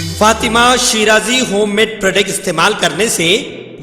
Fatima Shirazi home made product इस्तेमाल करने से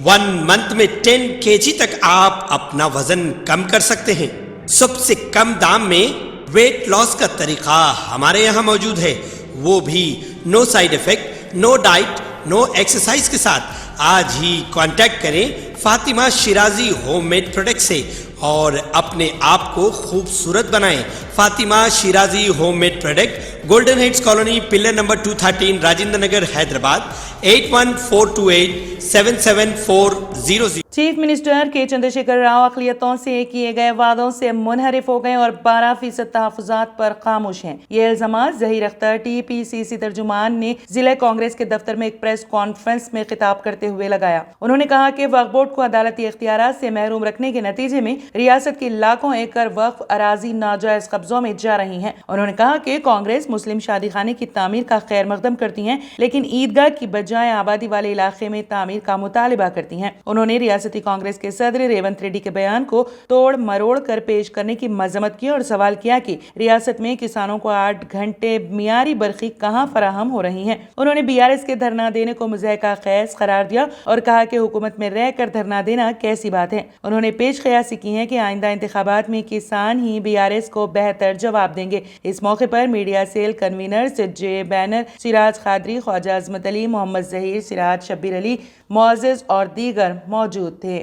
1 मंथ में 10 kg तक आप अपना वजन कम कर सकते हैं। सबसे कम दाम में वेट लॉस का तरीका हमारे यहाँ मौजूद है, वो भी no side effect, no diet, no exercise के साथ। आज ही कांटेक्ट करें Fatima Shirazi home made product से और अपने आप को खूबसूरत बनाएं। Fatima Shirazi home made product, golden heights colony, pillar number 213, Rajendra Nagar, Hyderabad 8142877400। Chief minister K Chandrashekar Rao अक़लियतों से किए गए वादों से मुनहरिफ हो गए और 12% तहफ़्फ़ुज़ात पर खामोश हैं। ये इल्ज़ामात ज़हीर अख्तर TPCC तर्जुमान ने जिला कांग्रेस के दफ्तर में एक प्रेस कॉन्फ्रेंस में खिताब करते हुए लगाया। उन्होंने कहा कि वक्फ बोर्ड को अदालती इख्तियारात से महरूम रखने के नतीजे में रियासत की लाखों एकड़ वक्फ अराजी नाजायज कब्जों में जा रही हैं। उन्होंने कहा कि कांग्रेस मुस्लिम शादी खाने की तामीर का खैर मकदम करती है, लेकिन ईदगाह की बजाय आबादी वाले इलाके में तामीर का मुतालिबा करती है। उन्होंने रियासती कांग्रेस के सदर रेवंत रेड्डी के बयान को तोड़ मरोड़ कर पेश करने की मजम्मत की और सवाल किया कि रियासत में किसानों को 8 घंटे मियारी बरखी कहां फराहम हो रही है। उन्होंने BRS के धरना देने को मुज़ाहिका खैस करार दिया और कहा कि हुकूमत में रहकर धरना देना कैसी बात है। उन्होंने पेश क़यासी की है कि आइंदा इंतखाबात में किसान ही BRS को बेहतर जवाब देंगे। इस मौके पर मीडिया सेल कन्वीनर जे बैनर, सिराज खादरी, ख्वाजा अजमत अली, मोहम्मद जहीर, सिराज शब्बीर अली, मोअज़्ज़ज़ और दीगर मौजूद थे।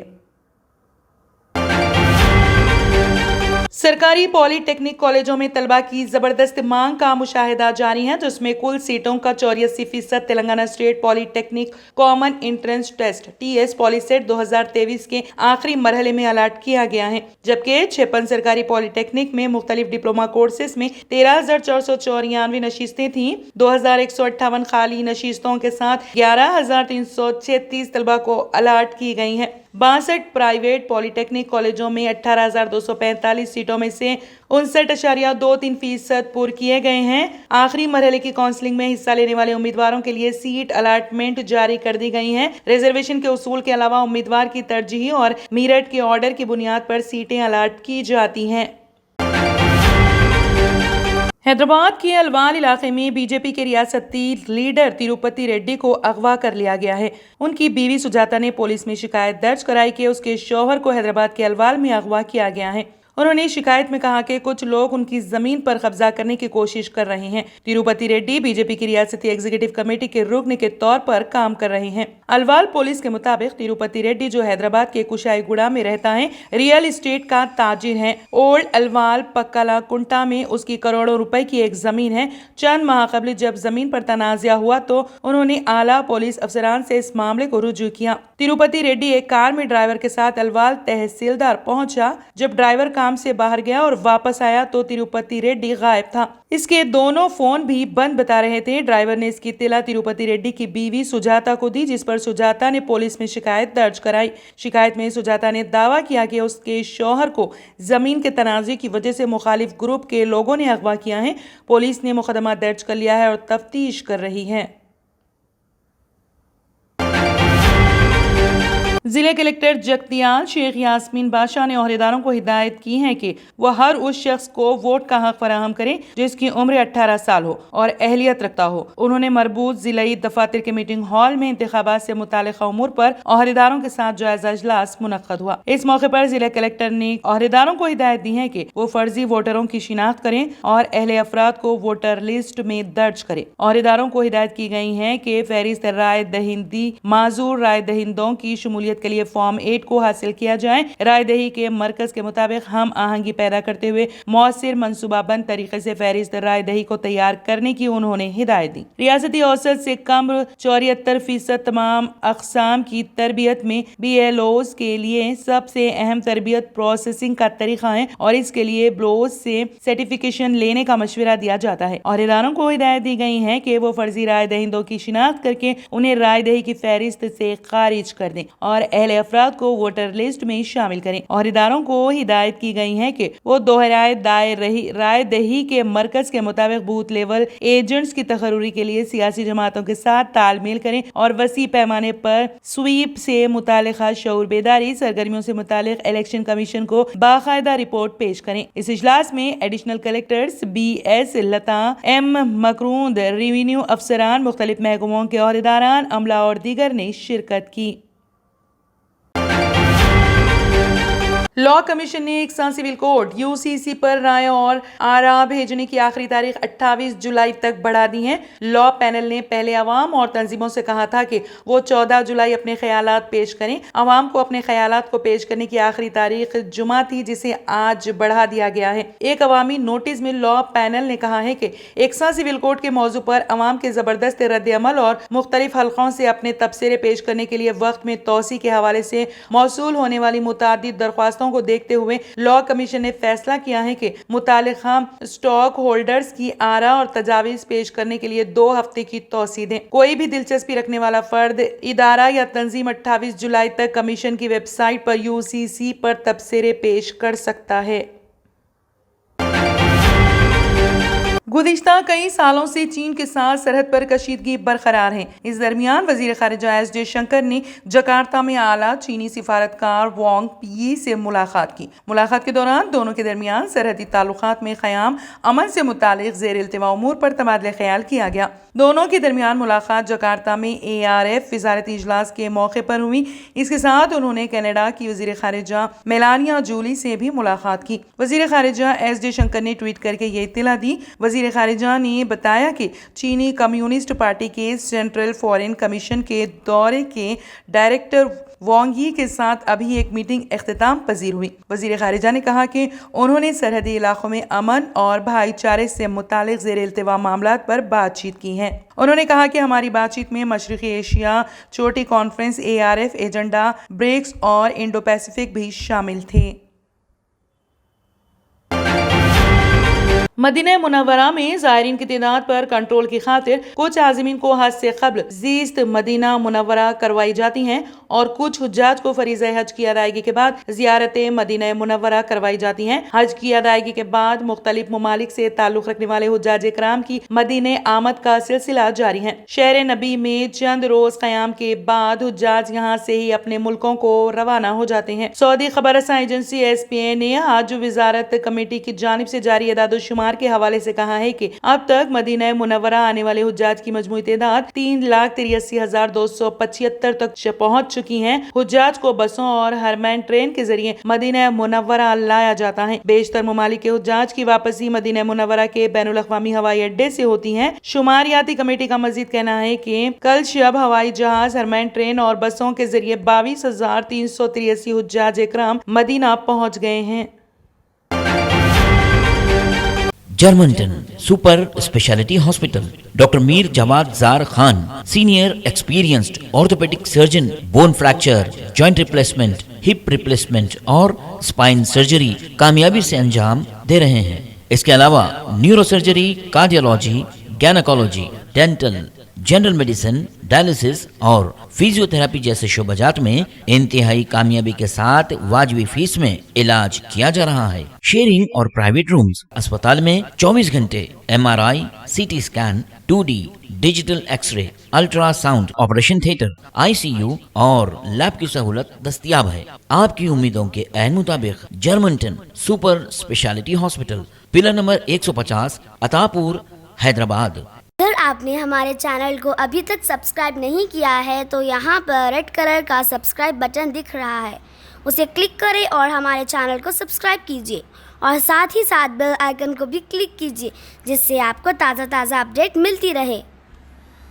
सरकारी पॉलीटेक्निक कॉलेजों में तलबा की जबरदस्त मांग का मुशाहिदा जारी है, जिसमें कुल सीटों का 84% Telangana state polytechnic common entrance test TS POLYCET 2023 के आखिरी मरहले में अलाट किया गया है, जबकि 56 सरकारी पॉलीटेक्निक में मुख्तलिफ डिप्लोमा कोर्सेज में 13,494 नशीस्तें थीं। 2,158 खाली नशीस्तों के साथ 11,336 तलबा को अलाट की गई है। 62 प्राइवेट पॉलीटेक्निक कॉलेजों में 18,245 सीटों में से 59.23% पूर्ण किए गए हैं। आखिरी मरहले की काउंसलिंग में हिस्सा लेने वाले उम्मीदवारों के लिए सीट अलाटमेंट जारी कर दी गई है। रिजर्वेशन के उसूल के अलावा उम्मीदवार की तरजीही और मेरिट के ऑर्डर की बुनियाद पर सीटें अलाट की जाती हैं। हैदराबाद के अलवाल इलाके में बीजेपी के रियासती लीडर तिरुपति रेड्डी को अगवा कर लिया गया है। उनकी बीवी सुजाता ने पुलिस में शिकायत दर्ज कराई कि उसके शौहर को हैदराबाद के अलवाल में अगवा किया गया है। उन्होंने शिकायत में कहा कि कुछ लोग उनकी जमीन पर कब्जा करने की कोशिश कर रहे हैं। तिरुपति रेड्डी बीजेपी की रियासती एग्जीक्यूटिव कमेटी के रुकन के तौर पर काम कर रहे हैं। अलवाल पुलिस के मुताबिक तिरुपति रेड्डी, जो हैदराबाद के कुशाईगुड़ा में रहता है, रियल एस्टेट का ताजिर है। ओल्ड अलवाल पक्काला कुंटा में उसकी करोड़ों रुपए की एक जमीन है। चंद माह कबल जब जमीन पर तनाज़ा हुआ तो उन्होंने आला पुलिस अफसरान से इस मामले को रुजू किया। तिरुपति रेड्डी एक कार में ड्राइवर के साथ अलवाल तहसीलदार पहुंचा। जब ड्राइवर काम से बाहर गया और वापस आया तो तिरुपति रेड्डी गायब था। इसके दोनों फोन भी बंद बता रहे थे। ड्राइवर ने इसकी इत्तला तिरुपति रेड्डी की बीवी सुजाता को दी, जिस पर सुजाता ने पुलिस में शिकायत दर्ज कराई। शिकायत में सुजाता ने दावा किया कि उसके शौहर को जमीन के तनाज़े की वजह से मुखालिफ ग्रुप के लोगों ने अगवा किया है। पुलिस ने मुकदमा दर्ज कर लिया है और तफ्तीश कर रही है। जिले कलेक्टर जगतियाल शेख यास्मीन बादशाह ने ओहदेदारों को हिदायत की है कि वह हर उस शख्स को वोट का हक फराहम करें जिसकी उम्र 18 साल हो और अहलियत रखता हो। उन्होंने मरबूत जिलाई दफातर के मीटिंग हॉल में इंतखाबात से मुताल्लिक़ उमूर पर ओहदेदारों के साथ जायजा इजलास मुनक्कद हुआ। इस मौके पर जिला कलेक्टर ने ओहदेदारों को हिदायत दी है कि वो फर्जी वोटरों की शिनाख्त करें और अहले अफराद को वोटर लिस्ट में दर्ज करें। ओहदेदारों को हिदायत की गई है कि फहरिस्त राय दहिंदी माजूर राय दहिंदों की शमूलियत के लिए फॉर्म 8 को हासिल किया जाए। राय दही के मरकज के मुताबिक हम आहंगी पैदा करते हुए मौसर मंसूबाबंद तरीके से फहरिस्त राय दही को तैयार करने की उन्होंने हिदायत दी। रियासती औसत से कम 74% तमाम अकसाम की तरबियत में BLOs के लिए सबसे अहम तरबियत प्रोसेसिंग का तरीका है और इसके लिए ब्लोज से सर्टिफिकेशन लेने का मशवरा दिया जाता है। और इदारों को हिदायत दी गई है कि वो फर्जी राय दहिंदों की शिनाख्त करके उन्हें राय दही की फहरिस्त से खारिज कर दें और اور اہل افراد کو ووٹر لسٹ میں شامل کریں۔ عہدیداروں کو ہدایت کی گئی ہے کہ وہ دوہرائے رائے دہی کے مرکز کے مطابق بوتھ لیول ایجنٹس کی تقرری کے لیے سیاسی جماعتوں کے ساتھ تال میل کریں اور وسیع پیمانے پر سویپ سے متعلقہ شعور بیداری سرگرمیوں سے متعلق الیکشن کمیشن کو باقاعدہ رپورٹ پیش کریں۔ اس اجلاس میں ایڈیشنل کلیکٹرز بی ایس لتا، ایم مکروند، ریونیو افسران، مختلف محکموں کے عہدیداران، عملہ اور دیگر نے شرکت کی۔ لاء کمیشن نے یکساں سول کوڈ UCC پر رائے اور آراء بھیجنے کی آخری تاریخ 28 جولائی تک بڑھا دی ہے۔ لاء پینل نے پہلے عوام اور تنظیموں سے کہا تھا کہ وہ 14 جولائی اپنے خیالات پیش کریں۔ عوام کو اپنے خیالات کو پیش کرنے کی آخری تاریخ جمعہ تھی، جسے آج بڑھا دیا گیا ہے۔ ایک عوامی نوٹس میں لاء پینل نے کہا ہے کہ یکساں سول کوڈ کے موضوع پر عوام کے زبردست رد عمل اور مختلف حلقوں سے اپنے تبصرے پیش کرنے کے لیے وقت میں توسیع کے حوالے سے موصول ہونے والی متعدد درخواستوں کو دیکھتے ہوئے لاء کمیشن نے فیصلہ کیا ہے کہ متعلقہ اسٹاک ہولڈرز کی آراء اور تجاویز پیش کرنے کے لیے 2 ہفتے کی توسیع دیں۔ کوئی بھی دلچسپی رکھنے والا فرد، ادارہ یا تنظیم 28 جولائی تک کمیشن کی ویب سائٹ پر UCC پر تبصرے پیش کر سکتا ہے۔ گزشتہ کئی سالوں سے چین کے ساتھ سرحد پر کشیدگی برقرار ہے۔ اس درمیان وزیر خارجہ ایس جے شنکر نے جکارتہ میں اعلیٰ چینی سفارتکار وانگ پی سے ملاقات کی۔ ملاقات کے دوران دونوں کے درمیان سرحدی تعلقات میں قیام امن سے متعلق زیر التواء امور پر تبادلہ خیال کیا گیا۔ دونوں کے درمیان ملاقات جکارتہ میں ARF وزارتی اجلاس کے موقع پر ہوئی۔ اس کے ساتھ انہوں نے کینیڈا کی وزیر خارجہ میلانیا جولی سے بھی ملاقات کی۔ وزیر خارجہ ایس جے شنکر نے ٹویٹ کر کے یہ اطلاع دی۔ وزیر خارجہ نے بتایا کہ چینی کمیونسٹ پارٹی کے سینٹرل فارن کمیشن کے دورے کے ڈائریکٹر وانگ یی کے ساتھ ابھی ایک میٹنگ اختتام پذیر ہوئی۔ وزیر خارجہ نے کہا کہ انہوں نے سرحدی علاقوں میں امن اور بھائی چارے سے متعلق زیر التواء معاملات پر بات چیت کی ہے۔ انہوں نے کہا کہ ہماری بات چیت میں مشرقی ایشیا چوٹی کانفرنس ARF ایجنڈا، برکس اور انڈو پیسیفک بھی شامل تھے۔ مدینہ منورہ میں زائرین کی تعداد پر کنٹرول کی خاطر کچھ عازمین کو حج سے قبل زیست مدینہ منورہ کروائی جاتی ہیں اور کچھ حجاج کو فریضہ حج کی ادائیگی کے بعد زیارت مدینہ منورہ کروائی جاتی ہیں۔ حج کی ادائیگی کے بعد مختلف ممالک سے تعلق رکھنے والے حجاج کرام کی مدینہ آمد کا سلسلہ جاری ہے۔ شہر نبی میں چند روز قیام کے بعد حجاج یہاں سے ہی اپنے ملکوں کو روانہ ہو جاتے ہیں۔ سعودی خبر رساں ایجنسی SPA نے حج وزارت کمیٹی کی جانب سے جاری اعداد و شمار کے حوالے سے کہا ہے کہ اب تک مدینہ منورہ آنے والے حجاج کی مجموعی تعداد 3,83,275 تک پہنچ چکی ہے۔ حجاج کو بسوں اور ہرمین ٹرین کے ذریعے مدینہ منورہ لایا جاتا ہے۔ بیشتر ممالک کے حجاج کی واپسی مدینہ منورہ کے بین الاقوامی ہوائی اڈے سے ہوتی ہے۔ شماریاتی کمیٹی کا مزید کہنا ہے کہ کل شب ہوائی جہاز، ہرمین ٹرین اور بسوں کے ذریعے 22,383 حجاج اکرام مدینہ پہنچ گئے ہیں۔ Germanten super speciality hospital, doctor Mir Jawad Zar Khan, senior experienced orthopaedic surgeon, bone fracture, joint replacement, hip replacement اور اسپائن سرجری کامیابی سے انجام دے رہے ہیں۔ اس کے علاوہ neuro surgery, cardiology, gynaecology, dental, general medicine, dialysis اور فیزیو تھراپی جیسے شعبہ جات میں انتہائی کامیابی کے ساتھ واجبی فیس میں علاج کیا جا رہا ہے۔ شیئرنگ اور پرائیویٹ رومز، اسپتال میں 24 گھنٹے MRI، CT scan, 2D digital X ray, ultra sound, operation theatre, ICU اور لیب کی سہولت دستیاب ہے۔ آپ کی امیدوں کے عین مطابق Germanten super speciality hospital, pillar number 150، Attapur, Hyderabad. اگر آپ نے ہمارے چینل کو ابھی تک سبسکرائب نہیں کیا ہے تو یہاں پر ریڈ کلر کا سبسکرائب بٹن دکھ رہا ہے، اسے کلک کریں اور ہمارے چینل کو سبسکرائب کیجیے اور ساتھ ہی ساتھ بیل آئیکن کو بھی کلک کیجیے، جس سے آپ کو تازہ اپڈیٹ ملتی رہے۔